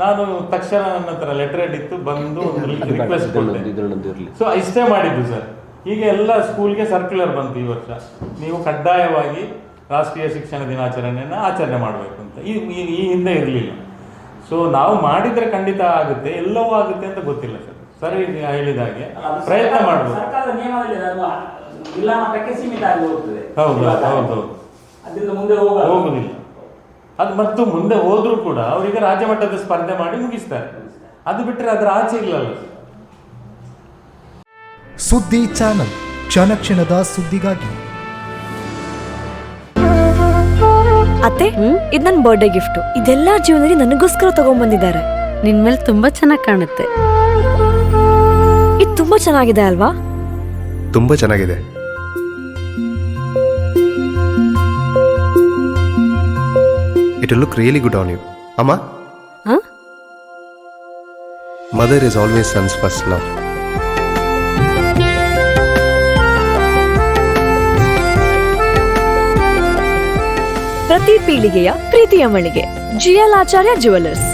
ನಾನು ತಕ್ಷಣ ನನ್ನ ಹತ್ರ ಲೆಟರ್ ಇತ್ತು, ಬಂದು ಒಂದು ರಿಕ್ವೆಸ್ಟ್ ಕೊಟ್ಟೆ. ಸೊ ಇಷ್ಟೇ ಮಾಡಿದ್ದು ಸರ್. ಈಗ ಎಲ್ಲ ಸ್ಕೂಲ್ಗೆ ಸರ್ಕ್ಯುಲರ್ ಬಂತು ಈ ವರ್ಷ, ನೀವು ಕಡ್ಡಾಯವಾಗಿ ರಾಷ್ಟ್ರೀಯ ಶಿಕ್ಷಣ ದಿನಾಚರಣೆಯನ್ನು ಆಚರಣೆ ಮಾಡಬೇಕು ಅಂತ. ಈ ಹಿಂದೆ ಇರಲಿಲ್ಲ. ಸೊ ನಾವು ಮಾಡಿದರೆ ಖಂಡಿತ ಆಗುತ್ತೆ, ಎಲ್ಲವೂ ಆಗುತ್ತೆ ಅಂತ ಗೊತ್ತಿಲ್ಲ ಸರ್. ಸರಿ ಹೇಳಿದ ಹಾಗೆ ಪ್ರಯತ್ನ ಮಾಡ್ಬೋದು. ಸರ್ಕಾರದ ನಿಯಮದಲ್ಲಿ ಜಿಲ್ಲಾ ಮಟ್ಟಕ್ಕೆ ಸೀಮಿತ ಆಗಿ ಹೋಗ್ತದೆ. ಹೌದು ಹೌದು, ಅದರಿಂದ ಮುಂದೆ ಹೋಗುದಿಲ್ಲ ಅದು. ಮತ್ತು ಮುಂದೆ ಹೋದ್ರೂ ಕೂಡ ಅವರಿಗೆ ರಾಜ್ಯ ಮಟ್ಟದ ಸ್ಪರ್ಧೆ ಮಾಡಿ ಮುಗಿಸ್ತಾರೆ. ಅದು ಬಿಟ್ಟರೆ ಅದರ ಆಚೆ ಇಲ್ಲಲ್ಲ. ಸುದ್ದಿ ಚಾನಲ್, ಕ್ಷಣ ಕ್ಷಣದ ಸುದ್ದಿಗಾಗಿ. ಅತ್ತೆ, ಇದು ನನ್ನ ಬರ್ಡೇ ಗಿಫ್ಟ್. ಇದೆಲ್ಲ ಜೀವನದಲ್ಲಿ ನನಗೋಸ್ಕರ ತಗೊಂಡ್ಬಂದಿದ್ದಾರೆ. ನಿನ್ ಮೇಲೆ ತುಂಬಾ ಚೆನ್ನಾಗಿ ಕಾಣುತ್ತೆ. ಇದು ತುಂಬಾ ಚೆನ್ನಾಗಿದೆ ಅಲ್ವಾ? ತುಂಬಾ ಚೆನ್ನಾಗಿದೆ. It will look really good on you. Amma? Huh? Mother is always son's first love. ಪ್ರತಿ ಪೀಳಿಗೆಯ ಪ್ರೀತಿಯ ಮಳಿಗೆ GL ಆಚಾರ್ಯ ಜುವೆಲ್ಲರ್ಸ್.